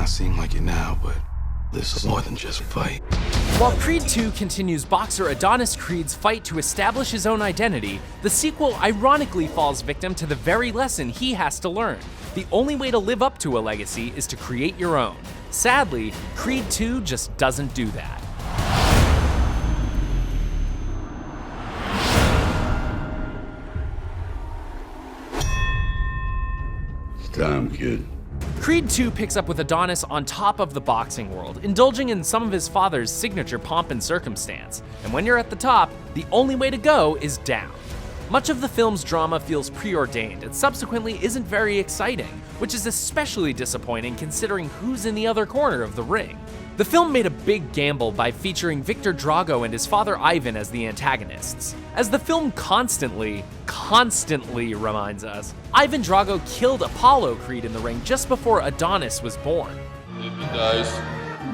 not seem like it now, but this is more than just a fight. While Creed 2 continues boxer Adonis Creed's fight to establish his own identity, the sequel ironically falls victim to the very lesson he has to learn. The only way to live up to a legacy is to create your own. Sadly, Creed 2 just doesn't do that. It's time, kid. Creed 2 picks up with Adonis on top of the boxing world, indulging in some of his father's signature pomp and circumstance. And when you're at the top, the only way to go is down. Much of the film's drama feels preordained and subsequently isn't very exciting, which is especially disappointing considering who's in the other corner of the ring. The film made a big gamble by featuring Victor Drago and his father Ivan as the antagonists. As the film constantly reminds us, Ivan Drago killed Apollo Creed in the ring just before Adonis was born. If he dies,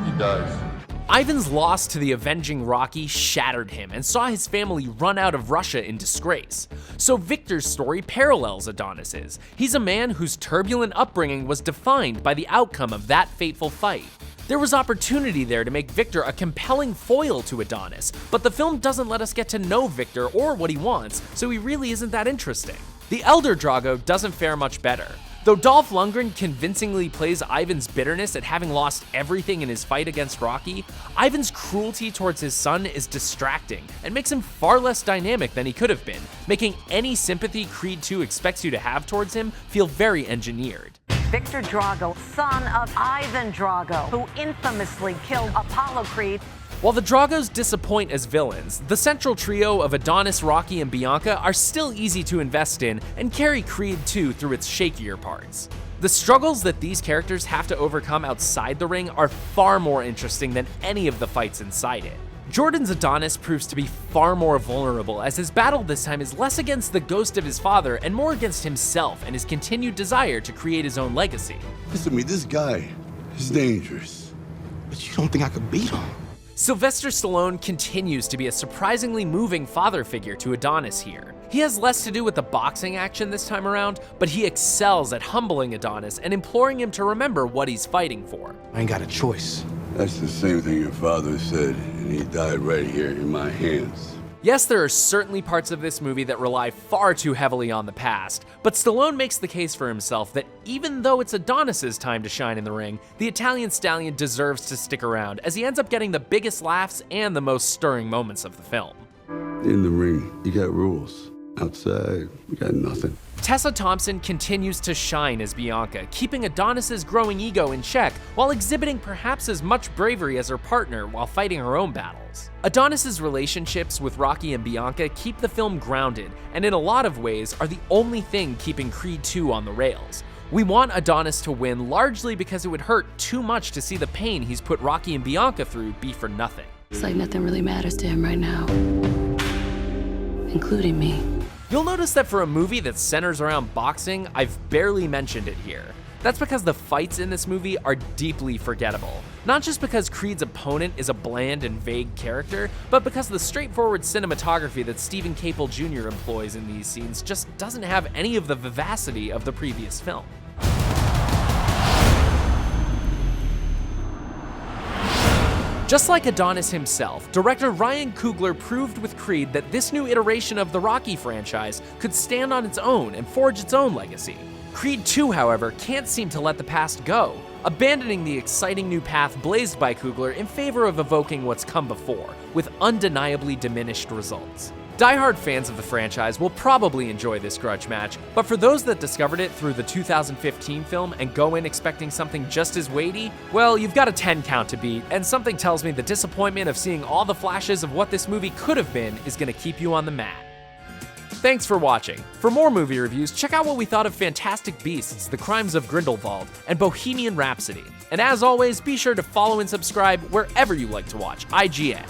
he dies. Ivan's loss to the avenging Rocky shattered him and saw his family run out of Russia in disgrace. So Victor's story parallels Adonis's. He's a man whose turbulent upbringing was defined by the outcome of that fateful fight. There was opportunity there to make Victor a compelling foil to Adonis, but the film doesn't let us get to know Victor or what he wants, so he really isn't that interesting. The elder Drago doesn't fare much better. Though Dolph Lundgren convincingly plays Ivan's bitterness at having lost everything in his fight against Rocky, Ivan's cruelty towards his son is distracting and makes him far less dynamic than he could have been, making any sympathy Creed 2 expects you to have towards him feel very engineered. Victor Drago, son of Ivan Drago, who infamously killed Apollo Creed. While the Dragos disappoint as villains, the central trio of Adonis, Rocky, and Bianca are still easy to invest in and carry Creed 2 through its shakier parts. The struggles that these characters have to overcome outside the ring are far more interesting than any of the fights inside it. Jordan's Adonis proves to be far more vulnerable, as his battle this time is less against the ghost of his father and more against himself and his continued desire to create his own legacy. Listen to me, this guy is dangerous. But you don't think I could beat him? Sylvester Stallone continues to be a surprisingly moving father figure to Adonis here. He has less to do with the boxing action this time around, but he excels at humbling Adonis and imploring him to remember what he's fighting for. I ain't got a choice. That's the same thing your father said, and he died right here in my hands. Yes, there are certainly parts of this movie that rely far too heavily on the past, but Stallone makes the case for himself that even though it's Adonis's time to shine in the ring, the Italian stallion deserves to stick around, as he ends up getting the biggest laughs and the most stirring moments of the film. In the ring, you got rules. Outside, we got nothing. Tessa Thompson continues to shine as Bianca, keeping Adonis's growing ego in check while exhibiting perhaps as much bravery as her partner while fighting her own battles. Adonis's relationships with Rocky and Bianca keep the film grounded, and in a lot of ways are the only thing keeping Creed 2 on the rails. We want Adonis to win largely because it would hurt too much to see the pain he's put Rocky and Bianca through be for nothing. It's like nothing really matters to him right now, including me. You'll notice that for a movie that centers around boxing, I've barely mentioned it here. That's because the fights in this movie are deeply forgettable. Not just because Creed's opponent is a bland and vague character, but because the straightforward cinematography that Stephen Caple Jr. employs in these scenes just doesn't have any of the vivacity of the previous film. Just like Adonis himself, director Ryan Coogler proved with Creed that this new iteration of the Rocky franchise could stand on its own and forge its own legacy. Creed 2, however, can't seem to let the past go, abandoning the exciting new path blazed by Coogler in favor of evoking what's come before, with undeniably diminished results. Die-hard fans of the franchise will probably enjoy this grudge match, but for those that discovered it through the 2015 film and go in expecting something just as weighty, well, you've got a 10 count to beat, and something tells me the disappointment of seeing all the flashes of what this movie could have been is gonna keep you on the mat. Thanks for watching. For more movie reviews, check out what we thought of Fantastic Beasts: The Crimes of Grindelwald and Bohemian Rhapsody. And as always, be sure to follow and subscribe wherever you like to watch IGN.